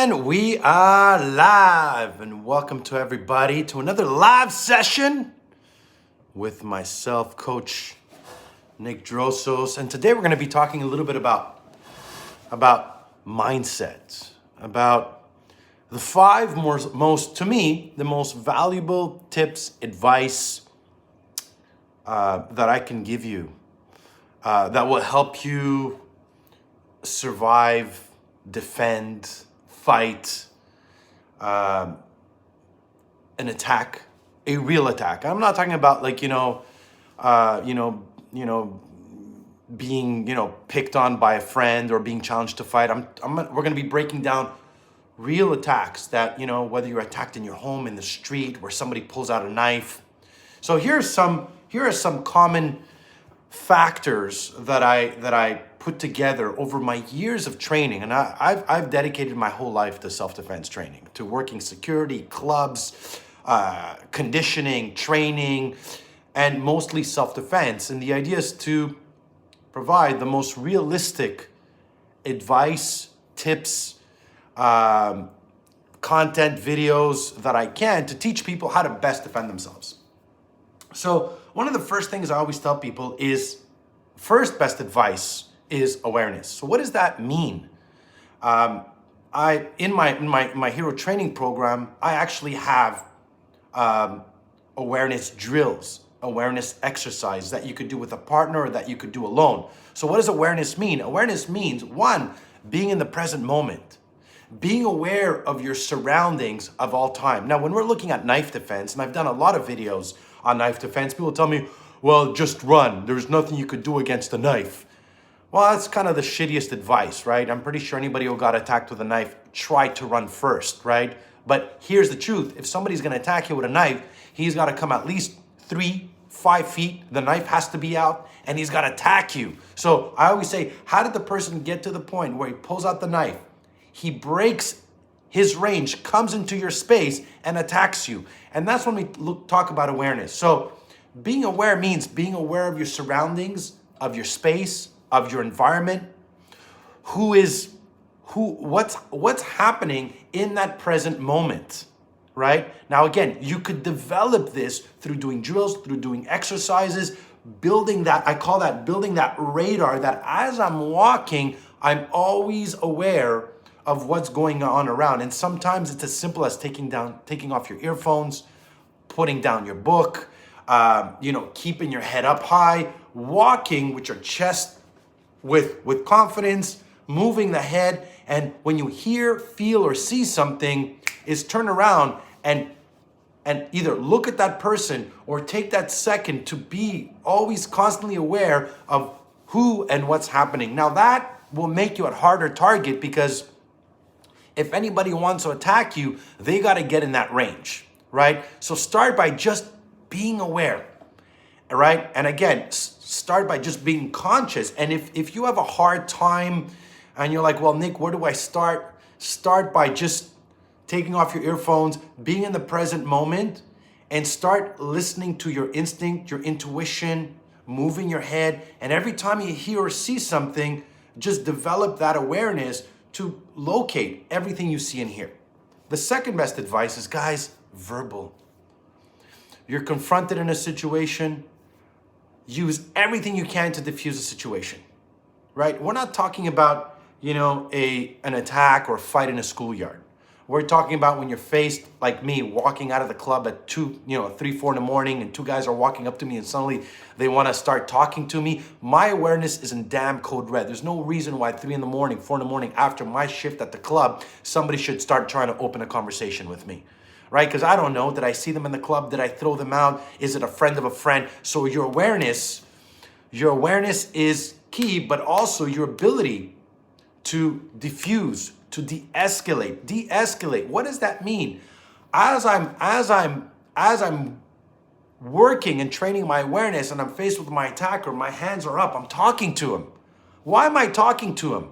And we are live, and welcome to everybody to another live session with myself, Coach Nick Drossos. And today we're going to be talking a little bit about mindset, about the five most, to me, the most valuable tips, advice that I can give you that will help you survive, defend, fight, an attack, a real attack. I'm not talking about like being picked on by a friend or being challenged to fight. We're going to be breaking down real attacks that whether you're attacked in your home, in the street, where somebody pulls out a knife. So here are some common factors that I put together over my years of training, and I've dedicated my whole life to self-defense training, to working security, clubs, conditioning, training, and mostly self-defense. And the idea is to provide the most realistic advice, tips, content, videos that I can to teach people how to best defend themselves. So one of the first things I always tell people is, first best advice is awareness. So what does that mean? In my hero training program, I actually have awareness drills, awareness exercises that you could do with a partner or that you could do alone. So what does awareness mean? Awareness means, one, being in the present moment, being aware of your surroundings of all time. Now, when we're looking at knife defense, and I've done a lot of videos on knife defense, people tell me, well, just run. There's nothing you could do against a knife. Well, that's kind of the shittiest advice, right? I'm pretty sure anybody who got attacked with a knife tried to run first, right? But here's the truth. If somebody's going to attack you with a knife, he's got to come at least 3-5 feet. The knife has to be out, and he's got to attack you. So I always say, how did the person get to the point where he pulls out the knife, he breaks his range, comes into your space, and attacks you? And that's when we talk about awareness. So being aware means being aware of your surroundings, of your space, of your environment, what's happening in that present moment, right? Now, again, you could develop this through doing drills, through doing exercises, building that, I call that building that radar, that as I'm walking, I'm always aware of what's going on around. And sometimes it's as simple as taking off your earphones, putting down your book, keeping your head up high, walking with your chest with confidence, moving the head. And when you hear, feel, or see something, is turn around and either look at that person or take that second to be always constantly aware of who and what's happening. Now that will make you a harder target, because if anybody wants to attack you, they got to get in that range, right? So start by just being aware, all right? And again, start by just being conscious. And if you have a hard time and you're like, well, Nick, where do I start? Start by just taking off your earphones, being in the present moment, and start listening to your instinct, your intuition, moving your head. And every time you hear or see something, just develop that awareness to locate everything you see and hear. The second best advice is, guys, verbal. You're confronted in a situation, use everything you can to diffuse the situation, right? We're not talking about, an attack or a fight in a schoolyard. We're talking about when you're faced, like me, walking out of the club at 3, 4 in the morning, and two guys are walking up to me and suddenly they want to start talking to me. My awareness is in damn code red. There's no reason why 3 in the morning, 4 in the morning after my shift at the club, somebody should start trying to open a conversation with me, right? Because I don't know, did I see them in the club? Did I throw them out? Is it a friend of a friend? So your awareness is key, but also your ability to diffuse, to de-escalate. De-escalate, what does that mean? As I'm working and training my awareness and I'm faced with my attacker, my hands are up, I'm talking to him. Why am I talking to him?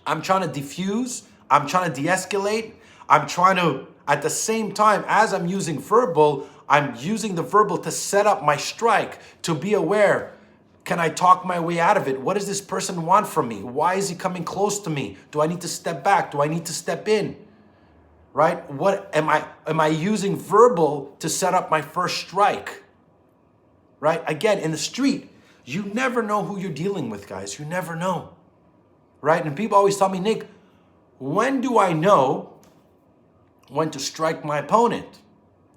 I'm trying to diffuse, I'm trying to de-escalate, I'm trying to, at the same time, as I'm using verbal, I'm using the verbal to set up my strike, to be aware. Can I talk my way out of it? What does this person want from me? Why is he coming close to me? Do I need to step back? Do I need to step in? Right? What am I using verbal to set up my first strike? Right? Again, in the street, you never know who you're dealing with, guys. You never know. Right? And people always tell me, Nick, when do I know when to strike my opponent?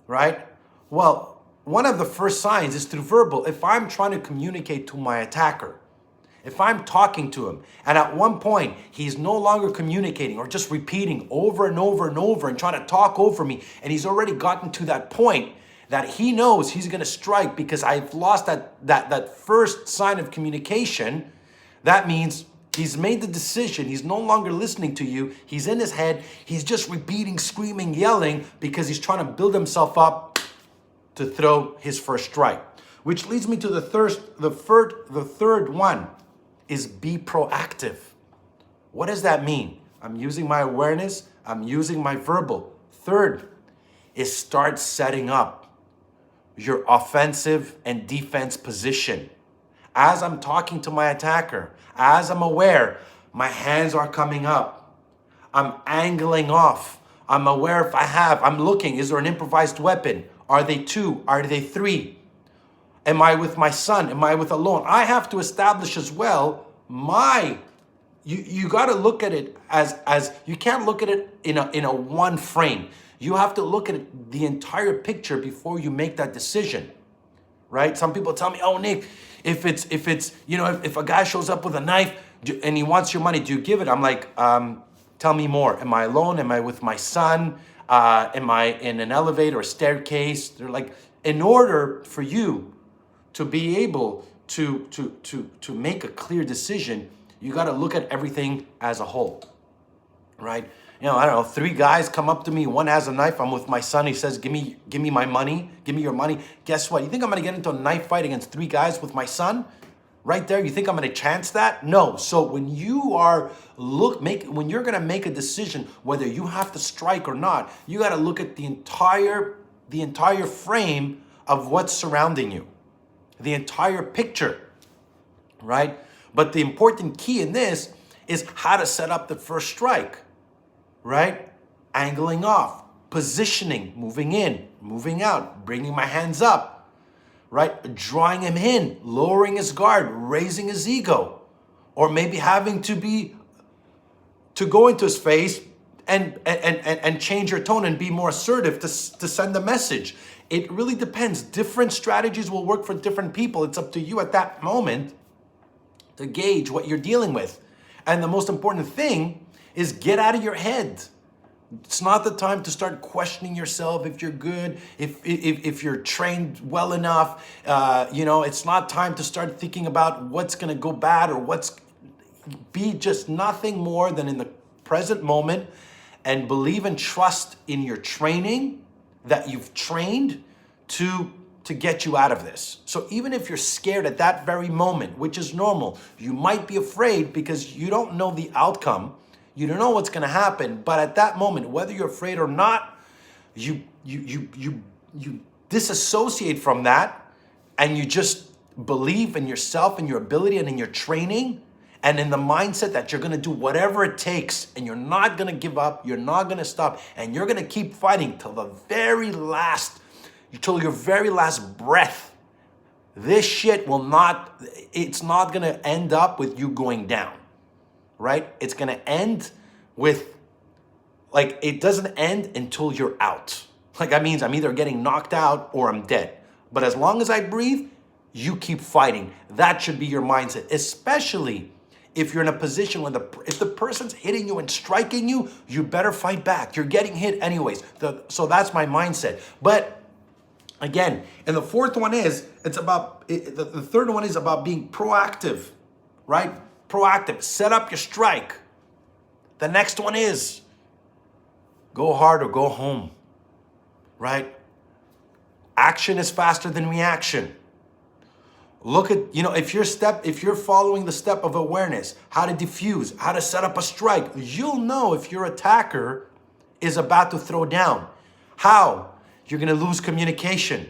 Right? Well, one of the first signs is through verbal. If I'm trying to communicate to my attacker, if I'm talking to him, and at one point he's no longer communicating or just repeating over and over and over and trying to talk over me, and he's already gotten to that point that he knows he's going to strike because I've lost that first sign of communication, that means he's made the decision. He's no longer listening to you. He's in his head. He's just repeating, screaming, yelling because he's trying to build himself up to throw his first strike. Which leads me to the third one is be proactive. What does that mean? I'm using my awareness. I'm using my verbal. Third is start setting up your offensive and defense position. As I'm talking to my attacker, as I'm aware, my hands are coming up. I'm angling off. I'm aware if I'm looking, is there an improvised weapon? Are they two? Are they three? Am I with my son? Am I with alone? I have to establish as well you got to look at it as you can't look at it in a one frame. You have to look at the entire picture before you make that decision. Right? Some people tell me, "Oh, Nick, if a guy shows up with a knife and he wants your money, do you give it?" I'm like, tell me more. Am I alone? Am I with my son? Am I in an elevator or staircase? They're like, in order for you to be able to make a clear decision, you got to look at everything as a whole, right? I don't know, 3 guys come up to me, one has a knife, I'm with my son, he says, give me my money, give me your money. Guess what? You think I'm gonna get into a knife fight against 3 guys with my son? Right there, you think I'm gonna chance that? No. So when you are when you're gonna make a decision whether you have to strike or not, you gotta look at the entire frame of what's surrounding you, the entire picture, right? But the important key in this is how to set up the first strike, right? Angling off, positioning, moving in, moving out, bringing my hands up, right? Drawing him in, lowering his guard, raising his ego, or maybe having to go into his face and change your tone and be more assertive to send a message. It really depends. Different strategies will work for different people. It's up to you at that moment to gauge what you're dealing with. And the most important thing is get out of your head. It's not the time to start questioning yourself if you're good, if you're trained well enough. It's not time to start thinking about what's going to go bad or be just nothing more than in the present moment and believe and trust in your training that you've trained to get you out of this. So even if you're scared at that very moment, which is normal, you might be afraid because you don't know the outcome. You don't know what's going to happen, but at that moment, whether you're afraid or not, you disassociate from that and you just believe in yourself and your ability and in your training and in the mindset that you're going to do whatever it takes and you're not going to give up, you're not going to stop, and you're going to keep fighting till your very last breath. This shit it's not going to end up with you going down. Right? It's going to end with, it doesn't end until you're out. That means I'm either getting knocked out or I'm dead. But as long as I breathe, you keep fighting. That should be your mindset, especially if you're in a position when if the person's hitting you and striking you, you better fight back. You're getting hit anyways. So that's my mindset. But again, and the fourth one is, the third one is about being proactive, right? Proactive, set up your strike. The next one is go hard or go home, right? Action is faster than reaction. Look at, if you're following the step of awareness, how to diffuse, how to set up a strike, you'll know if your attacker is about to throw down. How? You're going to lose communication.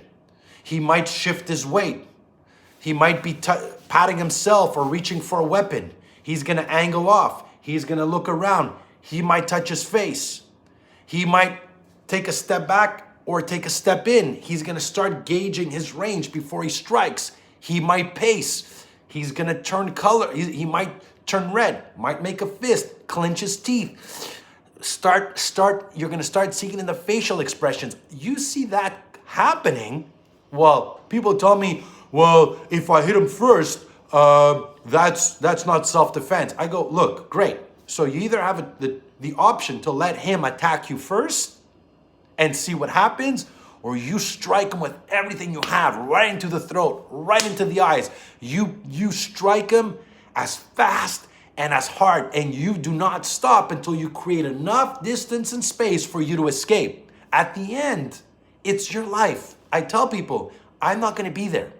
He might shift his weight. He might be patting himself or reaching for a weapon. He's gonna angle off. He's gonna look around. He might touch his face. He might take a step back or take a step in. He's gonna start gauging his range before he strikes. He might pace. He's gonna turn color. He might turn red, might make a fist, clench his teeth. You're gonna start seeing in the facial expressions. You see that happening. Well, people tell me, well, if I hit him first, that's not self-defense. I go, look, great. So you either have the option to let him attack you first and see what happens, or you strike him with everything you have, right into the throat, right into the eyes. You strike him as fast and as hard, and you do not stop until you create enough distance and space for you to escape. At the end, it's your life. I tell people, I'm not gonna be there.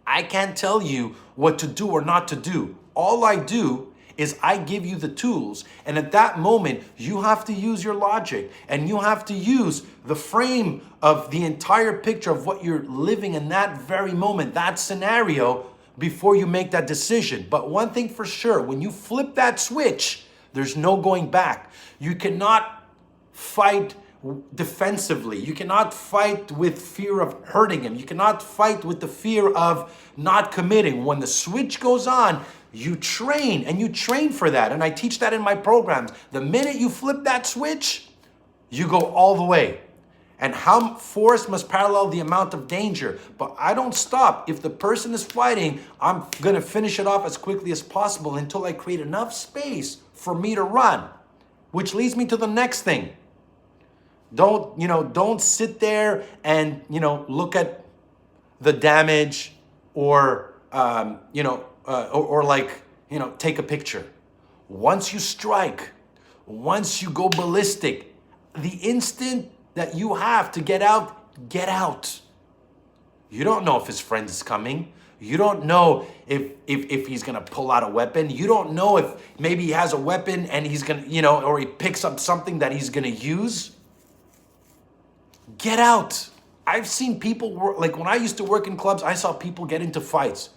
I can't tell you what to do or not to do. All I do is I give you the tools, and at that moment, you have to use your logic, and you have to use the frame of the entire picture of what you're living in that very moment, that scenario, before you make that decision. But one thing for sure, when you flip that switch, there's no going back. You cannot fight defensively. You cannot fight with fear of hurting him. You cannot fight with the fear of not committing. When the switch goes on, you train, and you train for that. And I teach that in my programs. The minute you flip that switch, you go all the way. And how force must parallel the amount of danger. But I don't stop. If the person is fighting, I'm gonna finish it off as quickly as possible until I create enough space for me to run. Which leads me to the next thing. Don't sit there and, look at the damage or, take a picture. Once you strike, once you go ballistic, the instant that you have to get out, get out. You don't know if his friend is coming. You don't know if he's gonna pull out a weapon. You don't know if maybe he has a weapon and he's gonna, or he picks up something that he's gonna use. Get out. I've seen people work, like when I used to work in clubs, I saw people get into fights.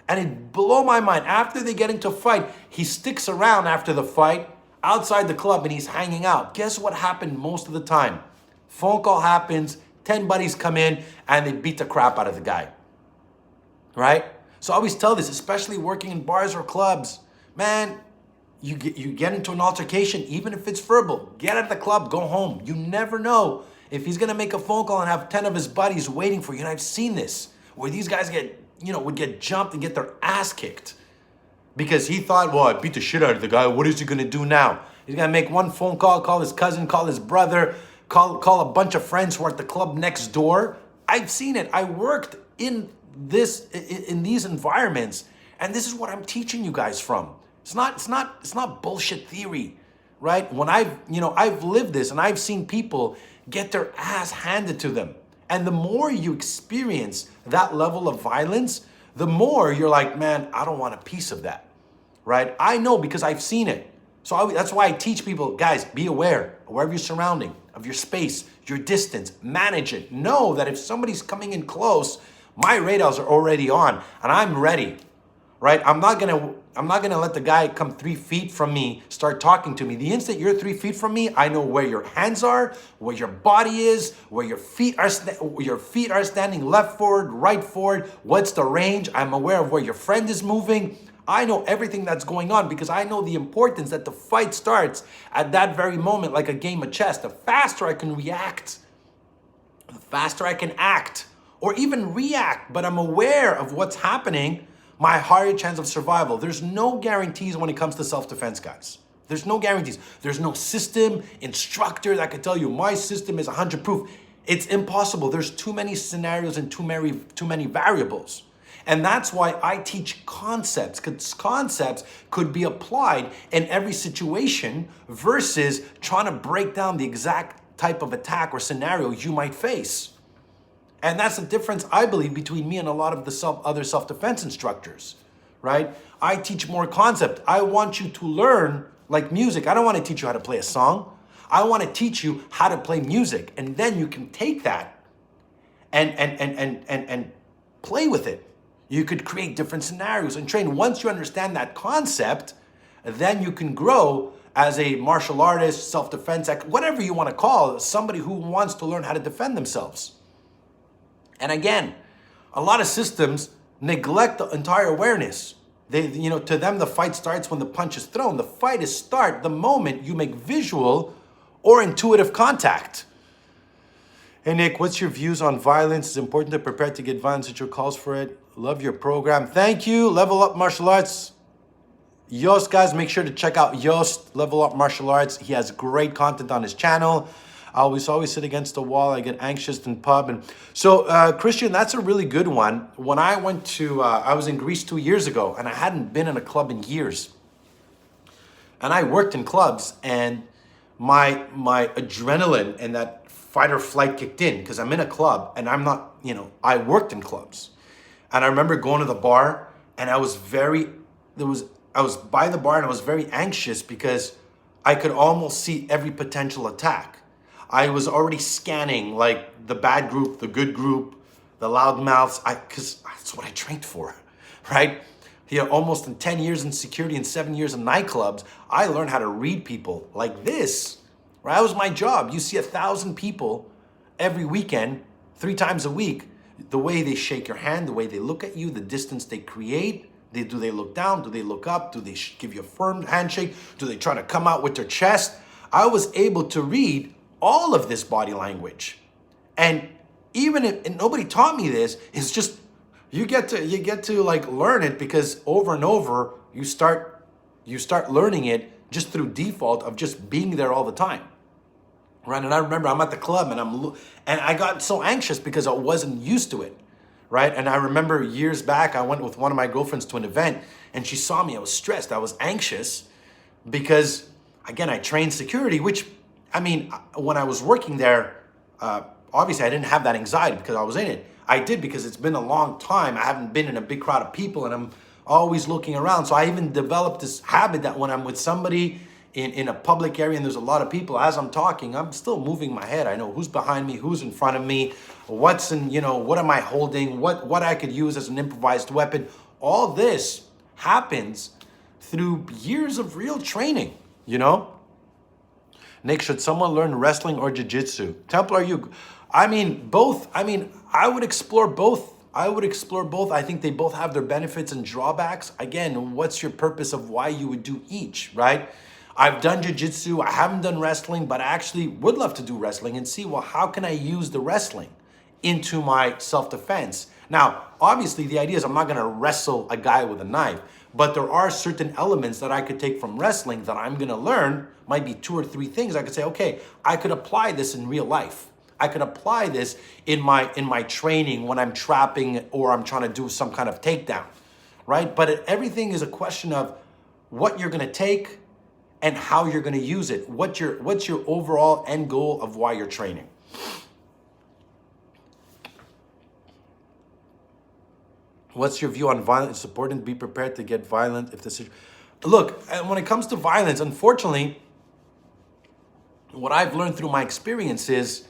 And it blew my mind. After they get into a fight, he sticks around after the fight outside the club and he's hanging out. Guess what happened most of the time? Phone call happens, 10 buddies come in and they beat the crap out of the guy, right? So I always tell this, especially working in bars or clubs, man, you get into an altercation, even if it's verbal, get out of the club, go home. You never know if he's gonna make a phone call and have 10 of his buddies waiting for you. And I've seen this, where these guys would get jumped and get their ass kicked because he thought, well, I beat the shit out of the guy. What is he gonna do now? He's gonna make one phone call, call his cousin, call his brother, call a bunch of friends who are at the club next door. I've seen it. I worked in these environments, and this is what I'm teaching you guys from. It's not bullshit theory, right? When I've lived this, and I've seen people get their ass handed to them. And the more you experience that level of violence, the more you're like, man, I don't want a piece of that, right? I know because I've seen it. So that's why I teach people, guys, be aware of wherever you're surrounding, of your space, your distance, manage it. Know that if somebody's coming in close, my radars are already on and I'm ready, right? I'm not gonna let the guy come 3 feet from me start talking to me. The instant you're 3 feet from me, I know where your hands are, where your body is, where your feet are standing, left forward, right forward. What's the range? I'm aware of where your friend is moving. I know everything that's going on because I know the importance that the fight starts at that very moment, like a game of chess. The faster I can react, the faster I can act or even react, but I'm aware of what's happening, my higher chance of survival. There's no guarantees when it comes to self-defense, guys. There's no guarantees. There's no system, instructor that can tell you my system is 100 proof. It's impossible. There's too many scenarios and too many variables. And that's why I teach concepts, because concepts could be applied in every situation versus trying to break down the exact type of attack or scenario you might face. And that's the difference, I believe, between me and a lot of the other self-defense instructors, right? I teach more concept. I want you to learn like music. I don't want to teach you how to play a song. I want to teach you how to play music. And then you can take that and play with it. You could create different scenarios and train. Once you understand that concept, then you can grow as a martial artist, self-defense, whatever you want to call it, somebody who wants to learn how to defend themselves. And again, a lot of systems neglect the entire awareness. To them, the fight starts when the punch is thrown. The fight is start the moment you make visual or intuitive contact. Hey Nick, what's your views on violence? It's important to prepare to get violence. It calls for it. Love your program. Thank you. Level Up Martial Arts. Yost, guys, make sure to check out Yost, Level Up Martial Arts. He has great content on his channel. I always sit against the wall. I get anxious in pub. And so, Christian, that's a really good one. When I went to, I was in Greece 2 years ago, and I hadn't been in a club in years. And I worked in clubs, and my adrenaline and that fight or flight kicked in because I'm in a club, and I'm not, I worked in clubs. And I remember going to the bar, and I was by the bar, and I was very anxious because I could almost see every potential attack. I was already scanning like the bad group, the good group, the loudmouths, because that's what I trained for, right? Almost in 10 years in security and 7 years in nightclubs, I learned how to read people like this, right? That was my job. You see 1,000 people every weekend, 3 times a week, the way they shake your hand, the way they look at you, the distance they create. Do they look down? Do they look up? Do they give you a firm handshake? Do they try to come out with their chest? I was able to read all of this body language. And even if and nobody taught me this, it's just you get to like learn it because over and over you start learning it just through default of just being there all the time. Right? And I remember I'm at the club and I got so anxious because I wasn't used to it. Right? And I remember years back, I went with one of my girlfriends to an event and she saw me. I was stressed. I was anxious because, again, I trained security, which, when I was working there, obviously I didn't have that anxiety because I was in it. I did because it's been a long time. I haven't been in a big crowd of people and I'm always looking around. So I even developed this habit that when I'm with somebody in a public area and there's a lot of people, as I'm talking, I'm still moving my head. I know who's behind me, who's in front of me, what am I holding, what I could use as an improvised weapon. All this happens through years of real training, Nick, should someone learn wrestling or jiu-jitsu? Templar, both. I would explore both. I think they both have their benefits and drawbacks. Again, what's your purpose of why you would do each, right? I've done jiu-jitsu, I haven't done wrestling, but I actually would love to do wrestling and see, well, how can I use the wrestling into my self-defense? Now, obviously, the idea is I'm not gonna wrestle a guy with a knife, but there are certain elements that I could take from wrestling that I'm gonna learn, might be 2 or 3 things. I could say, okay, I could apply this in real life. I could apply this in my training when I'm trapping or I'm trying to do some kind of takedown, right? But everything is a question of what you're gonna take and how you're gonna use it. What's your overall end goal of why you're training? What's your view on violence? It's important to be prepared to get violent if the situation... Look, when it comes to violence, unfortunately, what I've learned through my experience is,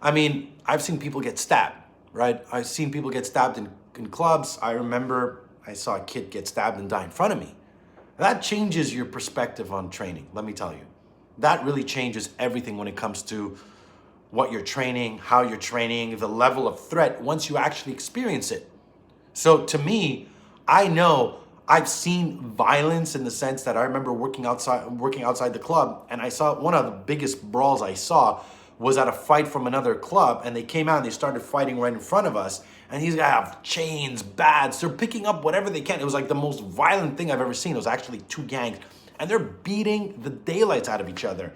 I've seen people get stabbed, right? I've seen people get stabbed in clubs. I remember I saw a kid get stabbed and die in front of me. That changes your perspective on training, let me tell you. That really changes everything when it comes to what you're training, how you're training, the level of threat once you actually experience it. So to me, I know I've seen violence in the sense that I remember working outside the club, and I saw one of the biggest brawls I saw was at a fight from another club, and they came out and they started fighting right in front of us. And these guys have chains, bats, they're picking up whatever they can. It was like the most violent thing I've ever seen. It was actually 2 gangs, and they're beating the daylights out of each other,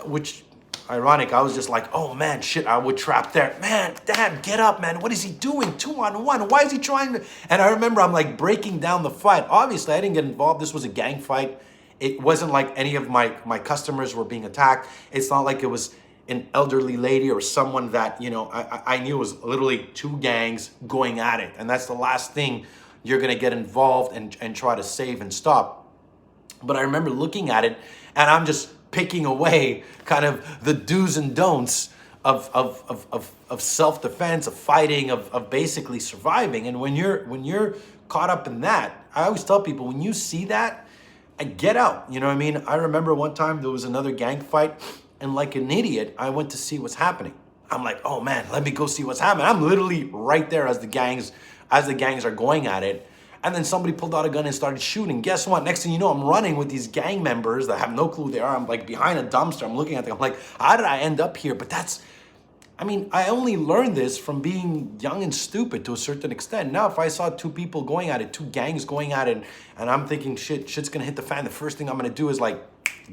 which, ironic, I was just like, oh man, shit, I would trap there. Man, damn, get up, man. What is he doing? 2-on-1. Why is he trying to? And I remember I'm like breaking down the fight. Obviously, I didn't get involved. This was a gang fight. It wasn't like any of my customers were being attacked. It's not like it was an elderly lady or someone that, I knew was literally 2 gangs going at it. And that's the last thing you're gonna get involved and try to save and stop. But I remember looking at it and I'm just picking away kind of the do's and don'ts of self-defense, of fighting, of basically surviving. And when you're caught up in that, I always tell people, when you see that, get out. You know what I mean? I remember one time there was another gang fight, and like an idiot, I went to see what's happening. I'm like, oh man, let me go see what's happening. I'm literally right there as the gangs are going at it. And then somebody pulled out a gun and started shooting. Guess what? Next thing you know, I'm running with these gang members that have no clue who they are. I'm like behind a dumpster. I'm looking at them. I'm like, how did I end up here? But I only learned this from being young and stupid to a certain extent. Now, if I saw two people going at it, two gangs going at it, and I'm thinking shit's gonna hit the fan, the first thing I'm gonna do is like,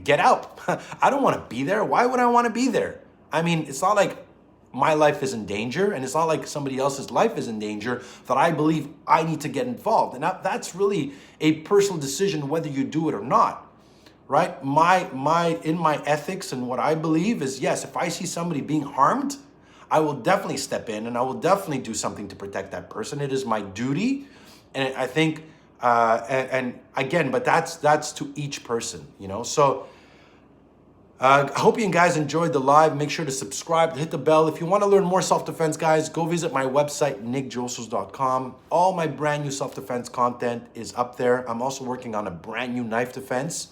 get out. I don't wanna be there. Why would I wanna be there? I mean, it's not like my life is in danger, and it's not like somebody else's life is in danger that I believe I need to get involved. And that's really a personal decision whether you do it or not, right? In my ethics and what I believe is, yes, if I see somebody being harmed, I will definitely step in and I will definitely do something to protect that person. It is my duty. And I think, and again, but that's to each person, you know? So, I hope you guys enjoyed the live. Make sure to subscribe, hit the bell. If you want to learn more self-defense, guys, go visit my website, nickdrossos.com. All my brand new self-defense content is up there. I'm also working on a brand new knife defense,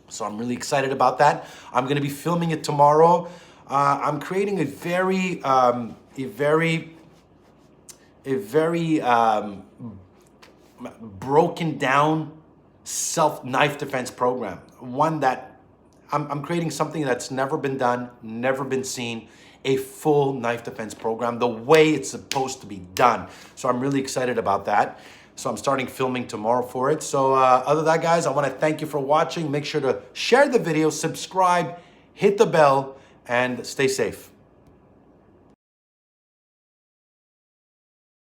so I'm really excited about that. I'm going to be filming it tomorrow. I'm creating a very broken down knife defense program. One that I'm creating something that's never been done, never been seen, a full knife defense program, the way it's supposed to be done. So I'm really excited about that. So I'm starting filming tomorrow for it. So other than that, guys, I want to thank you for watching. Make sure to share the video, subscribe, hit the bell, and stay safe.